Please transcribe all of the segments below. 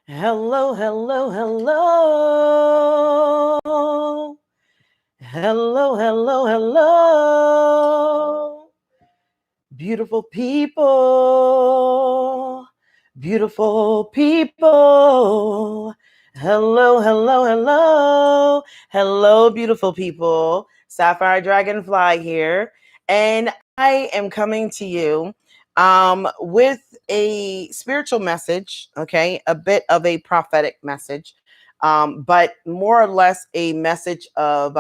Hello, hello, hello. Hello, hello, hello. Beautiful people. Beautiful people. Hello, hello, hello. Hello, beautiful people. Sapphire Dragonfly here. And I am coming to you with a spiritual message, okay? A bit of a prophetic message. But more or less a message of,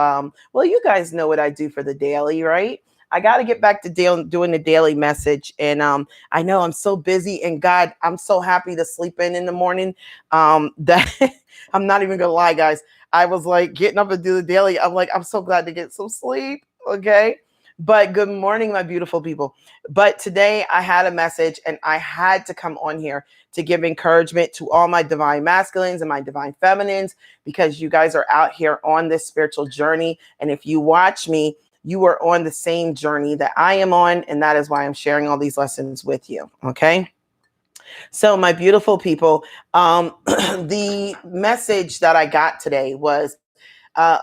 well, you guys know what I do for the daily, right? I got to get back to doing the daily message. And I know I'm so busy, and God, I'm so happy to sleep in the morning that I'm not even going to lie, guys. I was like getting up and do the daily. I'm like, I'm so glad to get some sleep. Okay. But good morning, my beautiful people. But today I had a message and I had to come on here to give encouragement to all my divine masculines and my divine feminines, because you guys are out here on this spiritual journey. And if you watch me, you are on the same journey that I am on. And that is why I'm sharing all these lessons with you. Okay. So my beautiful people, the message that I got today was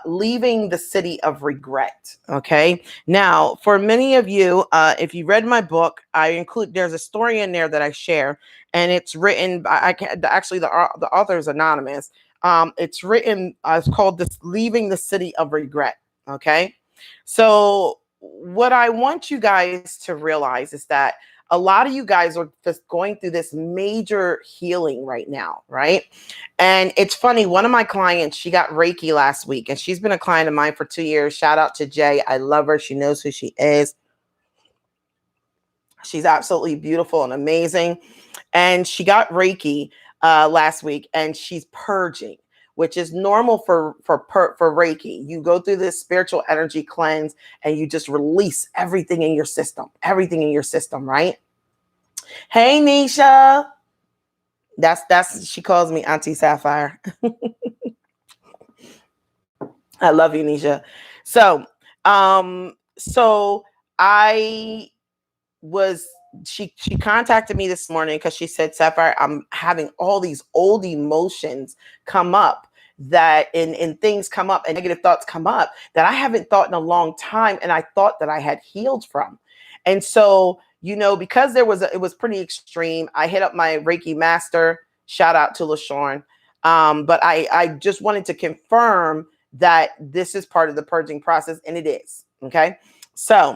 leaving the city of regret. Okay. Now, for many of you, if you read my book, there's a story in there that I share, and it's written by, actually the author is anonymous. It's written, it's called this Leaving the City of Regret. Okay. So what I want you guys to realize is that a lot of you guys are just going through this major healing right now, right? And it's funny, one of my clients, she got Reiki last week, and she's been a client of mine for 2 years. Shout out to Jay. I love her. She knows who she is. She's absolutely beautiful and amazing. And she got Reiki last week, and she's purging, which is normal for Reiki. You go through this spiritual energy cleanse and you just release everything in your system, right? Hey, Nisha. That's she calls me Auntie Sapphire. I love you, Nisha. So, so I was she contacted me this morning because she said, Sapphire, I'm having all these old emotions come up, that in things come up and negative thoughts come up that I haven't thought in a long time, and I thought that I had healed from. And so, because it was pretty extreme, I hit up my Reiki master. Shout out to LaShawn. But I just wanted to confirm that this is part of the purging process, and it is. Okay. So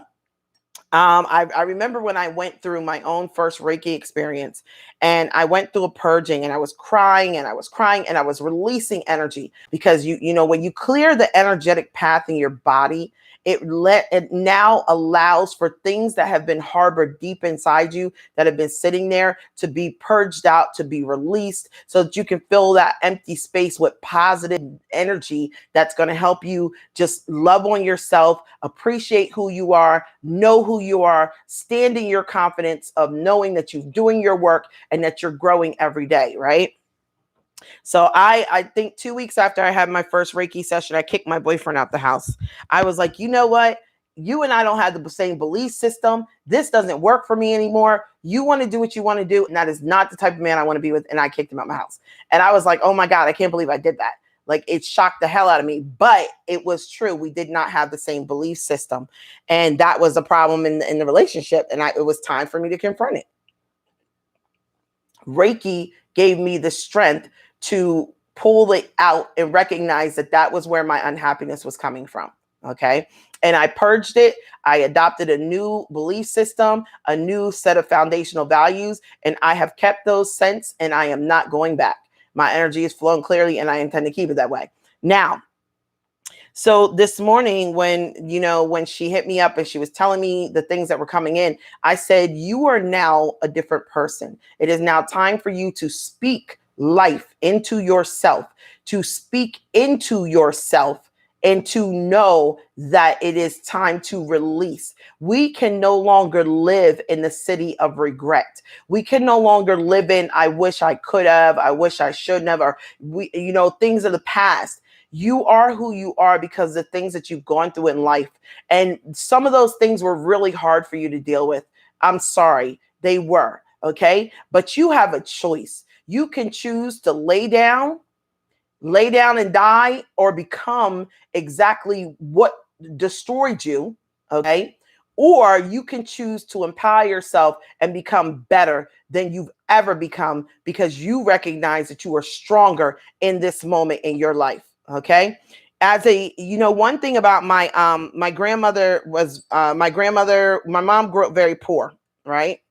I remember when I went through my own first Reiki experience, and I went through a purging, and I was crying and I was releasing energy, because when you clear the energetic path in your body, it now allows for things that have been harbored deep inside you, that have been sitting there, to be purged out, to be released, so that you can fill that empty space with positive energy that's going to help you just love on yourself, appreciate who you are, know who you are, stand in your confidence of knowing that you're doing your work and that you're growing every day, right? So I think 2 weeks after I had my first Reiki session, I kicked my boyfriend out the house. I was like, you know what? You and I don't have the same belief system. This doesn't work for me anymore. You want to do what you want to do, and that is not the type of man I want to be with. And I kicked him out of my house. And I was like, oh my God, I can't believe I did that. Like, it shocked the hell out of me, but it was true. We did not have the same belief system. And that was a problem in the relationship. And it was time for me to confront it. Reiki gave me the strength to pull it out and recognize that that was where my unhappiness was coming from. Okay. And I purged it. I adopted a new belief system, a new set of foundational values, and I have kept those since, and I am not going back. My energy is flowing clearly, and I intend to keep it that way. Now, so this morning, when she hit me up and she was telling me the things that were coming in, I said, you are now a different person. It is now time for you to speak life into yourself, to speak into yourself, and to know that it is time to release. We can no longer live in the city of regret. We can no longer live in, I wish I could have, I wish I shouldn't have, or things of the past. You are who you are because of the things that you've gone through in life. And some of those things were really hard for you to deal with. I'm sorry, they were. Okay. But you have a choice. You can choose to lay down and die, or become exactly what destroyed you, okay? Or you can choose to empower yourself and become better than you've ever become, because you recognize that you are stronger in this moment in your life, okay? As a, one thing about my grandmother was, my mom grew up very poor, right?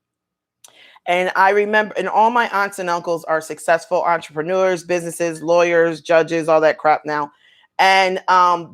And I remember, and all my aunts and uncles are successful entrepreneurs, businesses, lawyers, judges, all that crap now. And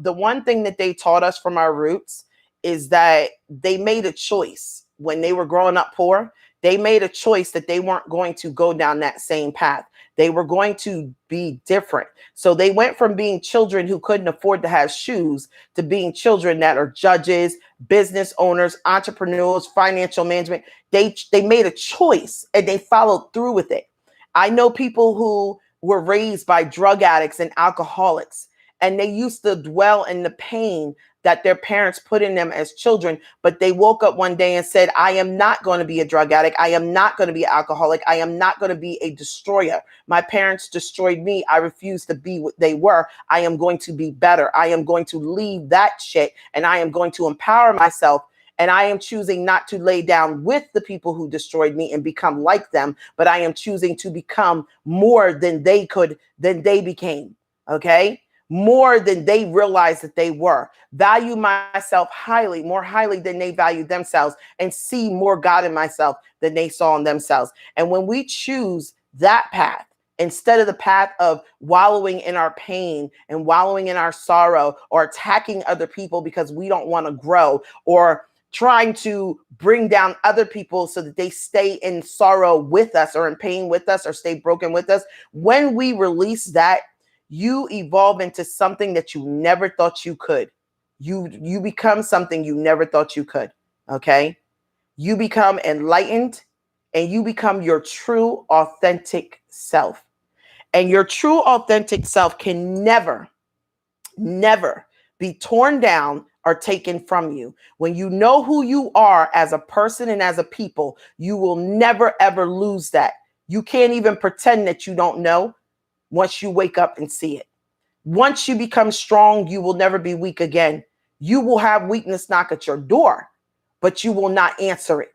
the one thing that they taught us from our roots is that they made a choice when they were growing up poor. They made a choice that they weren't going to go down that same path. They were going to be different. So they went from being children who couldn't afford to have shoes to being children that are judges, business owners, entrepreneurs, financial management. They made a choice and they followed through with it. I know people who were raised by drug addicts and alcoholics, and they used to dwell in the pain that their parents put in them as children, but they woke up one day and said, I am not going to be a drug addict. I am not going to be an alcoholic. I am not going to be a destroyer. My parents destroyed me. I refuse to be what they were. I am going to be better. I am going to leave that shit, and I am going to empower myself. And I am choosing not to lay down with the people who destroyed me and become like them, but I am choosing to become more than they became. Okay? More than they realized that they were. Value myself highly, more highly than they valued themselves, and see more God in myself than they saw in themselves. And when we choose that path, instead of the path of wallowing in our pain and wallowing in our sorrow, or attacking other people because we don't want to grow, or trying to bring down other people so that they stay in sorrow with us, or in pain with us, or stay broken with us, when we release that, you evolve into something that you never thought you could. You become something you never thought you could, okay? You become enlightened, and you become your true, authentic self. And your true, authentic self can never, never be torn down or taken from you. When you know who you are as a person and as a people, you will never, ever lose that. You can't even pretend that you don't know once you wake up and see it. Once you become strong, you will never be weak again. You will have weakness knock at your door, but you will not answer it.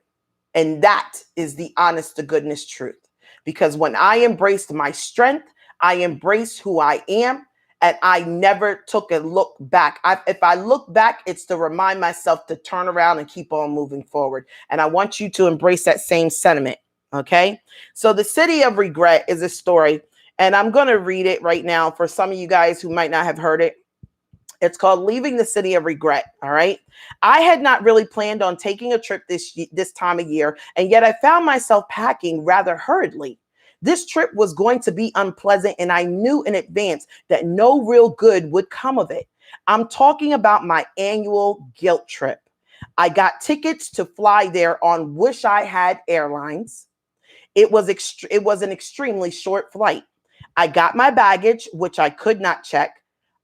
And that is the honest to goodness truth. Because when I embraced my strength, I embraced who I am, and I never took a look back. If I look back, it's to remind myself to turn around and keep on moving forward. And I want you to embrace that same sentiment. Okay. So the City of Regret is a story, and I'm going to read it right now for some of you guys who might not have heard it. It's called Leaving the City of Regret. All right. I had not really planned on taking a trip this time of year, and yet I found myself packing rather hurriedly. This trip was going to be unpleasant, and I knew in advance that no real good would come of it. I'm talking about my annual guilt trip. I got tickets to fly there on Wish I Had Airlines. It was an extremely short flight. I got my baggage, which I could not check.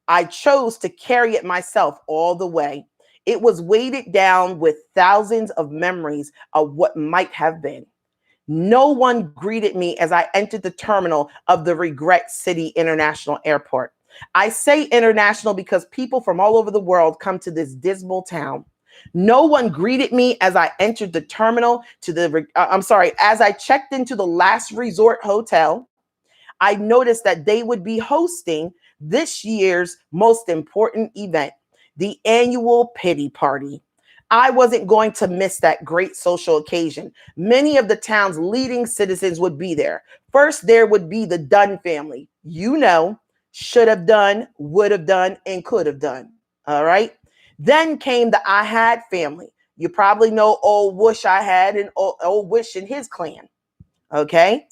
I chose to carry it myself all the way. It was weighted down with thousands of memories of what might have been. No one greeted me as I entered the terminal of the Regret City International Airport. I say international because people from all over the world come to this dismal town. No one greeted me as I entered the terminal as I checked into the Last Resort Hotel. I noticed that they would be hosting this year's most important event, the annual pity party. I wasn't going to miss that great social occasion. Many of the town's leading citizens would be there. First, there would be the Dunn family. Should have done, would have done, and could have done. All right. Then came the I Had family. You probably know old Wish I Had and old Wish and his clan. Okay.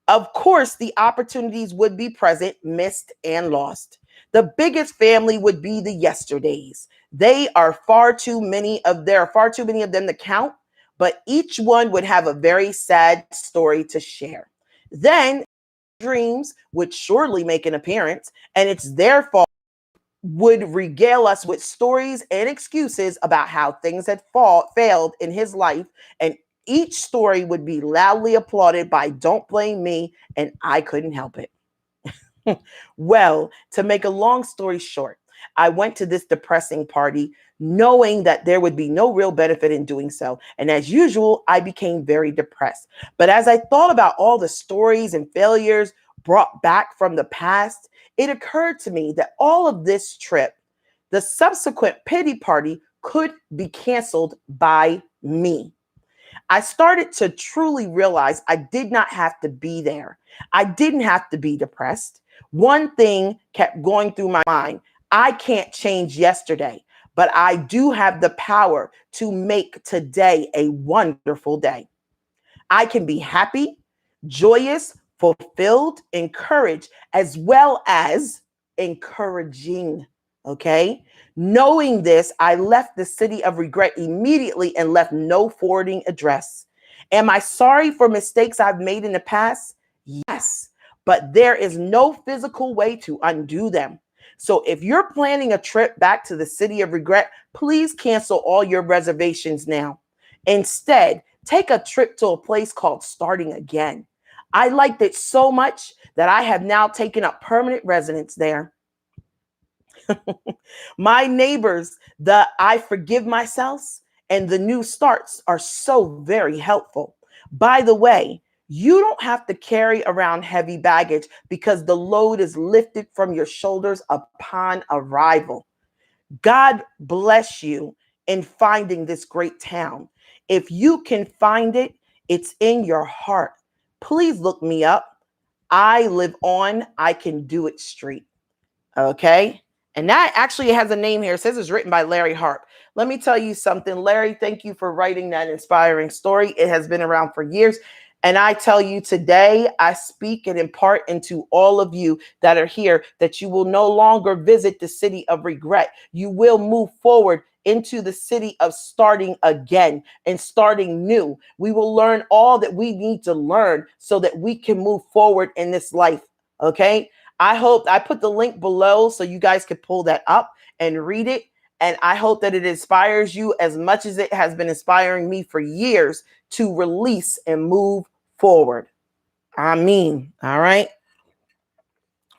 Of course, the opportunities would be present, missed, and lost. The biggest family would be the Yesterdays. There are far too many of them to count, but each one would have a very sad story to share. Then Dreams would surely make an appearance, and it's their fault, would regale us with stories and excuses about how things had failed in his life, and Each story would be loudly applauded by Don't Blame Me, and I couldn't help it. Well, to make a long story short, I went to this depressing party knowing that there would be no real benefit in doing so. And as usual, I became very depressed. But as I thought about all the stories and failures brought back from the past, it occurred to me that all of this trip, the subsequent pity party, could be canceled by me. I started to truly realize I did not have to be there. I didn't have to be depressed. One thing kept going through my mind. I can't change yesterday, but I do have the power to make today a wonderful day. I can be happy, joyous, fulfilled, encouraged, as well as encouraging. Okay. Knowing this, I left the city of regret immediately and left no forwarding address. Am I sorry for mistakes I've made in the past? Yes, but there is no physical way to undo them. So if you're planning a trip back to the city of regret, please cancel all your reservations now. Instead, take a trip to a place called Starting Again. I liked it so much that I have now taken up permanent residence there. My neighbors, the I forgive myself and the new starts are so very helpful. By the way, you don't have to carry around heavy baggage because the load is lifted from your shoulders upon arrival. God bless you in finding this great town. If you can find it, it's in your heart. Please look me up. I live on I Can Do It Street. Okay. And that actually has a name here. It says it's written by Larry Harp. Let me tell you something. Larry, thank you for writing that inspiring story. It has been around for years. And I tell you today, I speak and impart into all of you that are here that you will no longer visit the city of regret. You will move forward into the city of starting again and starting new. We will learn all that we need to learn so that we can move forward in this life. Okay. I hope I put the link below so you guys could pull that up and read it. And I hope that it inspires you as much as it has been inspiring me for years to release and move forward. I mean, all right.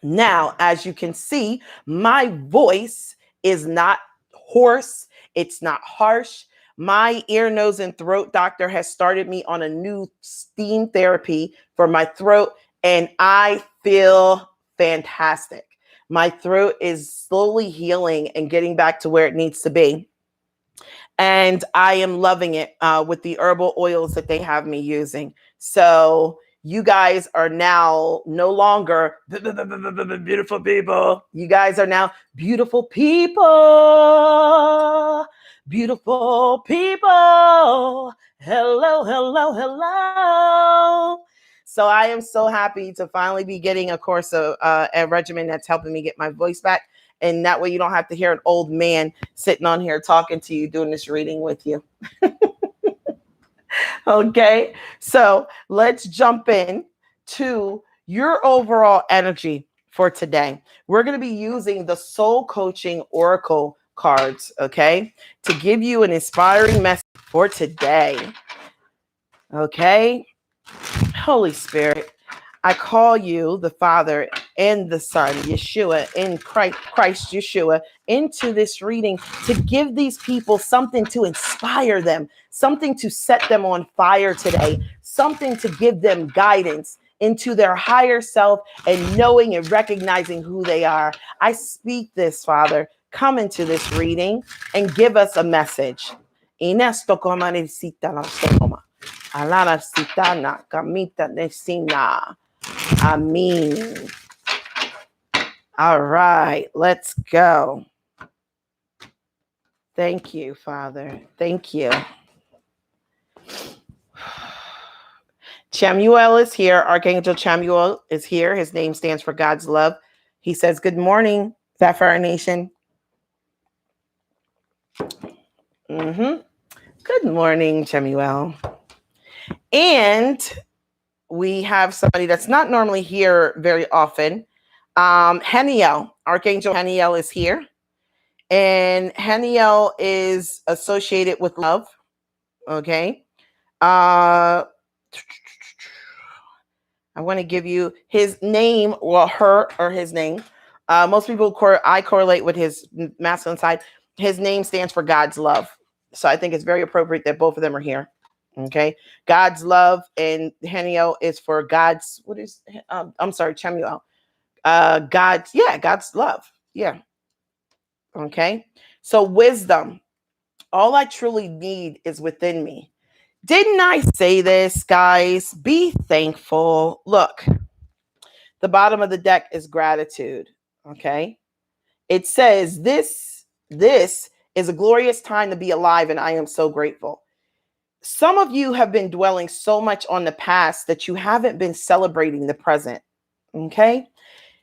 Now, as you can see, my voice is not hoarse. It's not harsh. My ear, nose, and throat doctor has started me on a new steam therapy for my throat, and I feel fantastic. My throat is slowly healing and getting back to where it needs to be. And I am loving it with the herbal oils that they have me using. So you guys are now no longer beautiful people. You guys are now beautiful people. Beautiful people. Hello, hello, hello. So I am so happy to finally be getting a course of a regimen that's helping me get my voice back. And that way you don't have to hear an old man sitting on here talking to you, doing this reading with you. Okay, so let's jump in to your overall energy for today. We're going to be using the Soul Coaching Oracle cards, okay, to give you an inspiring message for today. Okay, Holy Spirit, I call you, the Father and the Son, Yeshua, in Christ Yeshua, into this reading to give these people something to inspire them, something to set them on fire today, something to give them guidance into their higher self and knowing and recognizing who they are. I speak this, Father. Come into this reading and give us a message. Alana sitana kamita nesina. Amen. All right, let's go. Thank you, Father. Thank you. Chamuel is here. Archangel Chamuel is here. His name stands for God's love. He says, good morning, Sapphire Nation. Good morning, Chamuel. And we have somebody that's not normally here very often. Haniel, Archangel Haniel is here. And Haniel is associated with love. Okay. I want to give you his name, well, her or his name. Most people I correlate with his masculine side. His name stands for God's love. So I think it's very appropriate that both of them are here. Okay. God's love, and Heniel is for God's, I'm sorry, Chemuel. God's love. Yeah. Okay. So wisdom. All I truly need is within me. Didn't I say this, guys? Be thankful. Look, the bottom of the deck is gratitude. Okay. It says this is a glorious time to be alive, and I am so grateful. Some of you have been dwelling so much on the past that you haven't been celebrating the present. Okay.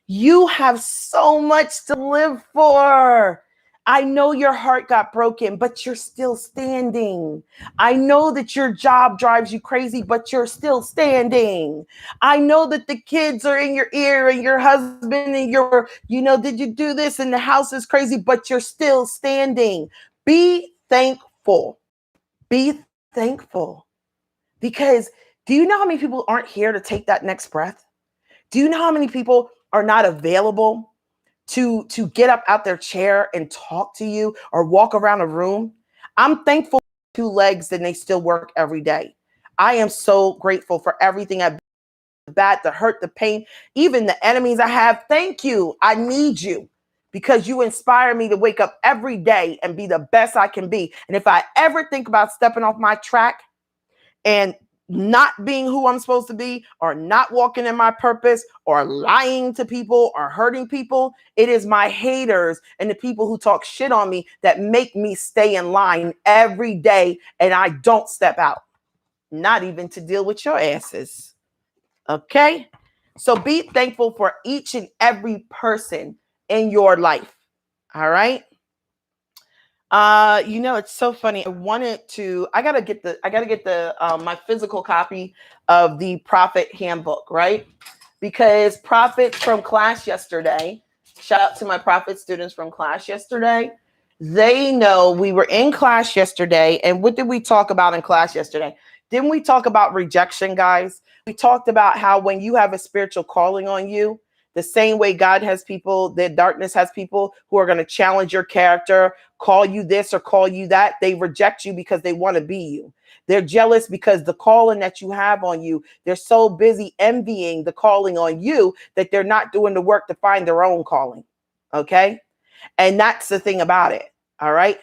You have so much to live for. I know your heart got broken, but you're still standing. I know that your job drives you crazy, but you're still standing. I know that the kids are in your ear and your husband and did you do this? And the house is crazy, but you're still standing. Be thankful. Be thankful. Because do you know how many people aren't here to take that next breath? Do you know how many people are not available to get up out their chair and talk to you or walk around a room? I'm thankful for 2 legs and they still work every day. I am so grateful for everything I've been, bad, the hurt, the pain, even the enemies I have. Thank you. I need you because you inspire me to wake up every day and be the best I can be. And if I ever think about stepping off my track and not being who I'm supposed to be, or not walking in my purpose, or lying to people, or hurting people, it is my haters and the people who talk shit on me that make me stay in line every day, and I don't step out, not even to deal with your asses. Okay? So be thankful for each and every person in your life. All right? It's so funny. I gotta get the my physical copy of the Prophet Handbook, right? Because prophets from class yesterday, shout out to my prophet students from class yesterday. They know we were in class yesterday. And what did we talk about in class yesterday? Didn't we talk about rejection, guys? We talked about how when you have a spiritual calling on you, the same way God has people, that darkness has people who are going to challenge your character, call you this or call you that. They reject you because they want to be you. They're jealous because the calling that you have on you, they're so busy envying the calling on you that they're not doing the work to find their own calling. Okay. And that's the thing about it. All right.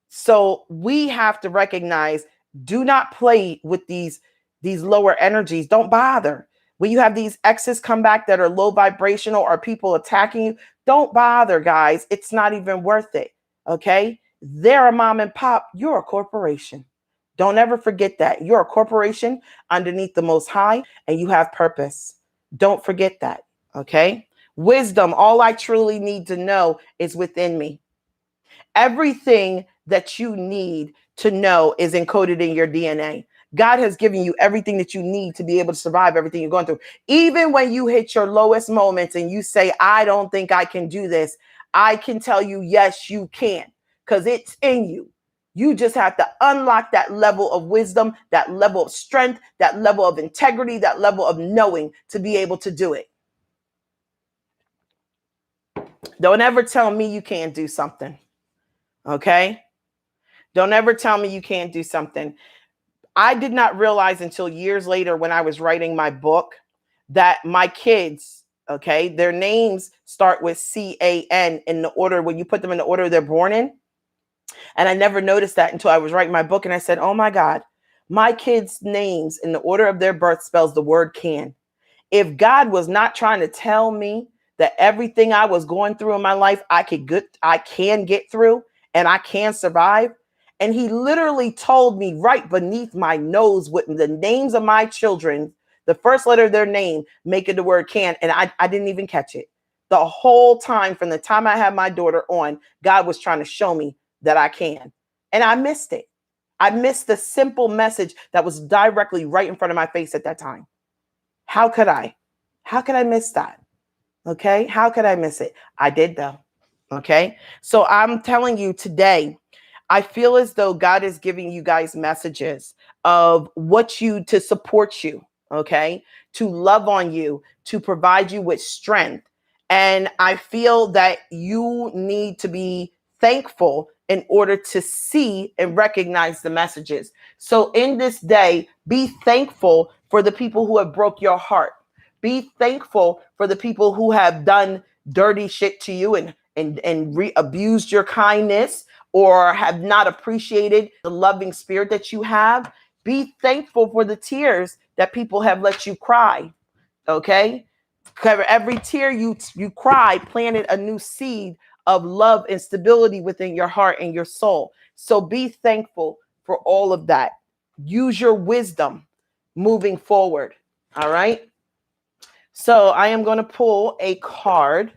So we have to recognize, do not play with these lower energies. Don't bother. When you have these exes come back that are low vibrational or people attacking you, don't bother, guys. It's not even worth it. Okay. They're a mom and pop. You're a corporation. Don't ever forget that. You're a corporation underneath the Most High, and you have purpose. Don't forget that. Okay. Wisdom. All I truly need to know is within me. Everything that you need to know is encoded in your DNA. God has given you everything that you need to be able to survive everything you're going through. Even when you hit your lowest moments and you say, I don't think I can do this, I can tell you, yes, you can, because it's in you. You just have to unlock that level of wisdom, that level of strength, that level of integrity, that level of knowing to be able to do it. Don't ever tell me you can't do something. Okay? Don't ever tell me you can't do something. I did not realize until years later when I was writing my book that my kids, okay, their names start with C-A-N in the order, when you put them in the order they're born in. And I never noticed that until I was writing my book. And I said, oh my God, my kids' names in the order of their birth spells the word can. If God was not trying to tell me that everything I was going through in my life, I can get through and I can survive. And he literally told me right beneath my nose with the names of my children, the first letter of their name, making the word can. And I didn't even catch it. The whole time, from the time I had my daughter on, God was trying to show me that I can. And I missed it. I missed the simple message that was directly right in front of my face at that time. How could I? How could I miss that? Okay. How could I miss it? I did though. Okay. So I'm telling you today, I feel as though God is giving you guys messages of to support you, okay, to love on you, to provide you with strength. And I feel that you need to be thankful in order to see and recognize the messages. So in this day, be thankful for the people who have broke your heart. Be thankful for the people who have done dirty shit to you and abused your kindness, or have not appreciated the loving spirit that you have. Be thankful for the tears that people have let you cry. Okay? Every tear you cry planted a new seed of love and stability within your heart and your soul. So be thankful for all of that. Use your wisdom moving forward. All right? So I am going to pull a card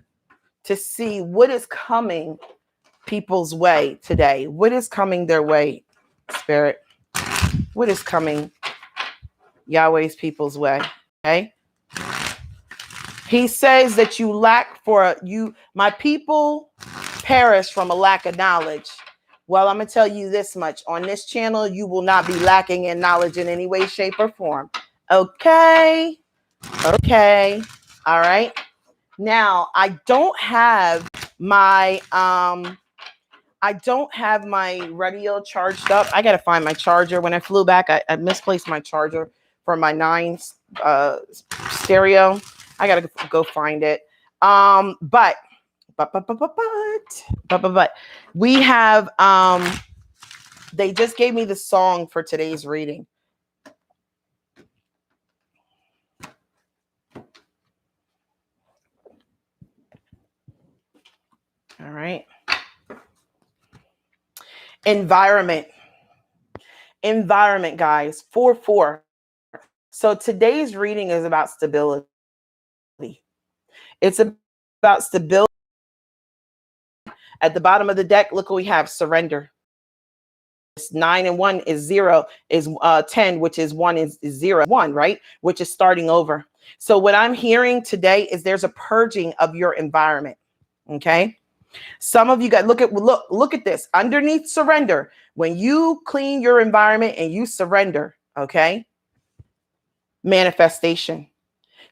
to see what is coming people's way today. What is coming their way, Spirit? What is coming Yahweh's people's way? Okay. He says that you lack my people perish from a lack of knowledge. Well, I'm going to tell you this much. On this channel, you will not be lacking in knowledge in any way, shape, or form. Okay. Okay. All right. Now, I don't have my radio charged up. I got to find my charger. When I flew back, I misplaced my charger for my 9 stereo. I got to go find it. But we have, they just gave me the song for today's reading. All right. Environment, guys. 4-4. So today's reading is about stability. It's about stability. At the bottom of the deck, look what we have: surrender. 9 and 1 is 0, is 10, which is 1 is 0, 1, right? Which is starting over. So what I'm hearing today is there's a purging of your environment. Okay. Some of you guys look at this underneath surrender. When you clean your environment and you surrender, okay, manifestation.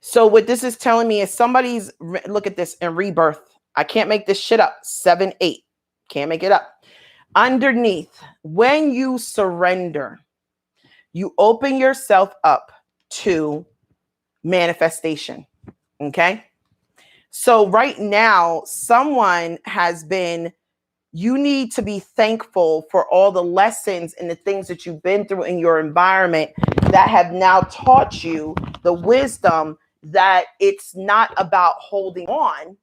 So what this is telling me is somebody's, look at this, in rebirth. I can't make this shit up. 7, 8. Can't make it up. Underneath, when you surrender, you open yourself up to manifestation. Okay. So right now, you need to be thankful for all the lessons and the things that you've been through in your environment that have now taught you the wisdom that it's not about holding on.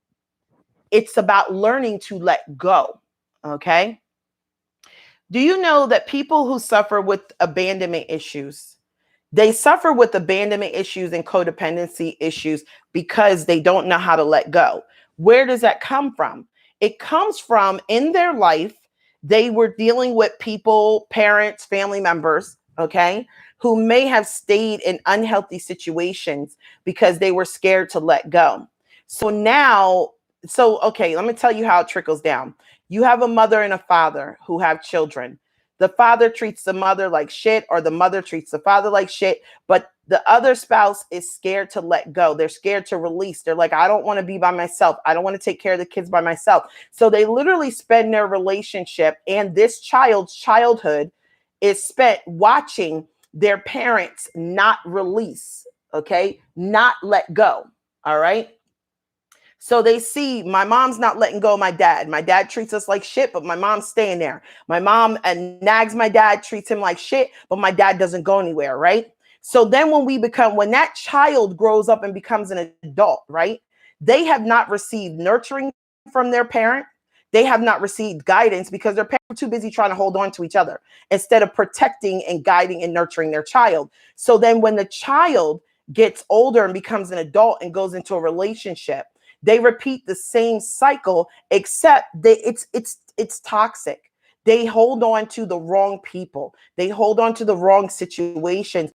It's about learning to let go. Okay. Do you know that people who suffer with abandonment issues, they suffer with abandonment issues and codependency issues because they don't know how to let go? Where does that come from? It comes from, in their life, they were dealing with people, parents, family members, okay, who may have stayed in unhealthy situations because they were scared to let go. Okay, let me tell you how it trickles down. You have a mother and a father who have children. The father treats the mother like shit, or the mother treats the father like shit, but the other spouse is scared to let go. They're scared to release. They're like, I don't want to be by myself. I don't want to take care of the kids by myself. So they literally spend their relationship and this child's childhood is spent watching their parents not release, okay? Not let go, all right? So they see my mom's not letting go of my dad. My dad treats us like shit, but my mom's staying there. My mom nags my dad, treats him like shit, but my dad doesn't go anywhere, right? So then when that child grows up and becomes an adult, right? They have not received nurturing from their parent. They have not received guidance because their parents are too busy trying to hold on to each other instead of protecting and guiding and nurturing their child. So then when the child gets older and becomes an adult and goes into a relationship, they repeat the same cycle, except it's toxic. They hold on to the wrong people. They hold on to the wrong situations.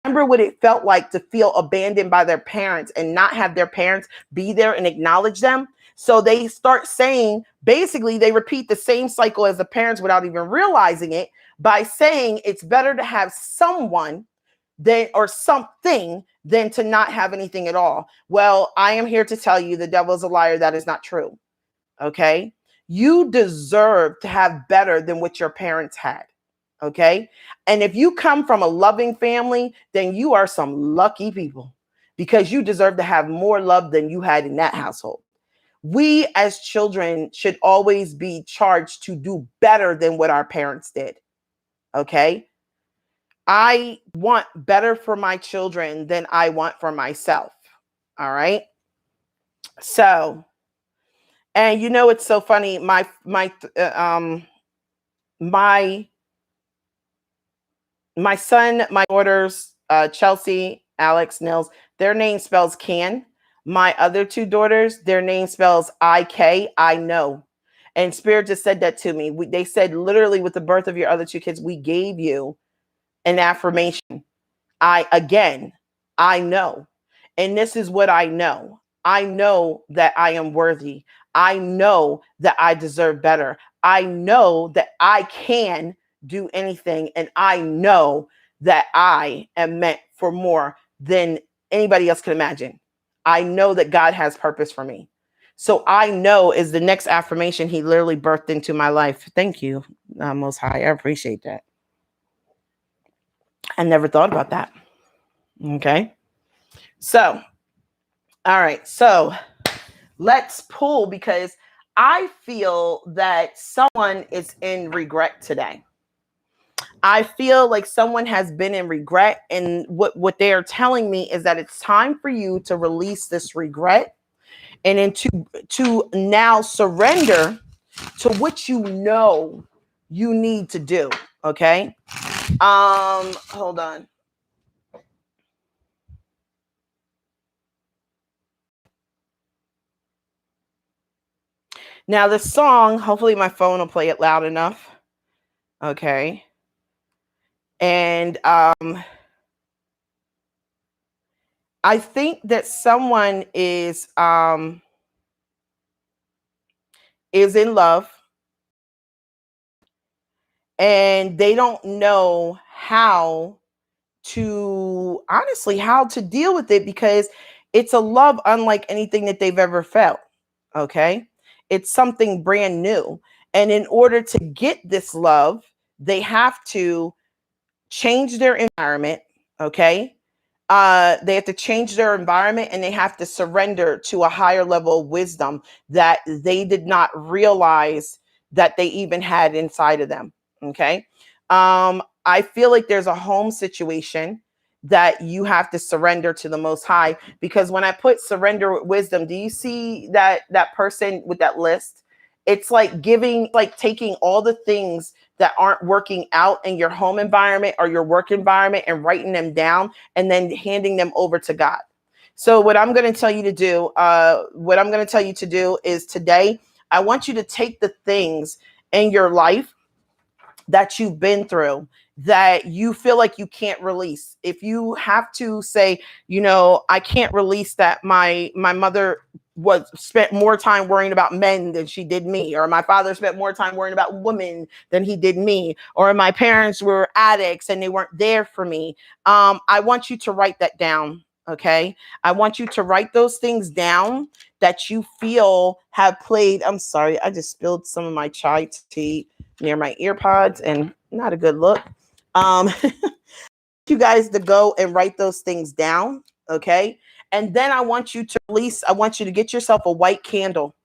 Remember what it felt like to feel abandoned by their parents and not have their parents be there and acknowledge them. So they start saying, basically, they repeat the same cycle as the parents without even realizing it. by saying it's better to have someone than or something than to not have anything at all. Well, I am here to tell you the devil's a liar. That is not true. Okay. You deserve to have better than what your parents had. Okay. And if you come from a loving family, then you are some lucky people because you deserve to have more love than you had in that household. We as children should always be charged to do better than what our parents did. Okay. I want better for my children than I want for myself. All right. So, and you know, it's so funny. My son, my daughters, Chelsea, Alex, Nils, their name spells can. My other two daughters, their name spells IK, I know. And Spirit just said that to me. They said literally with the birth of your other two kids, we gave you an affirmation. I know. And this is what I know. I know that I am worthy. I know that I deserve better. I know that I can do anything. And I know that I am meant for more than anybody else can imagine. I know that God has purpose for me. So I know is the next affirmation he literally birthed into my life. Thank you, Most High. I appreciate that. I never thought about that. Okay. So, all right. So let's pull because I feel that someone is in regret today. I feel like someone has been in regret, and what they are telling me is that it's time for you to release this regret and then to now surrender to what you know you need to do. Okay. Hold on. Now the song, hopefully my phone will play it loud enough. Okay. And I think that someone is in love and they don't know how to deal with it because it's a love unlike anything that they've ever felt. Okay. It's something brand new. And in order to get this love, they have to change their environment. Okay. They have to change their environment and they have to surrender to a higher level of wisdom that they did not realize that they even had inside of them. Okay. I feel like there's a home situation that you have to surrender to the Most High, because when I put surrender with wisdom, do you see that person with that list? It's like taking all the things that aren't working out in your home environment or your work environment and writing them down and then handing them over to God. So what I'm going to tell you to do, is today, I want you to take the things in your life that you've been through that you feel like you can't release. If you have to say, I can't release that my mother spent more time worrying about men than she did me, or my father spent more time worrying about women than he did me, or my parents were addicts and they weren't there for me. I want you to write that down. Okay. I want you to write those things down that you feel have played. I'm sorry. I just spilled some of my chai tea near my ear pods and not a good look. You guys to go and write those things down. Okay. And then I want you to get yourself a white candle.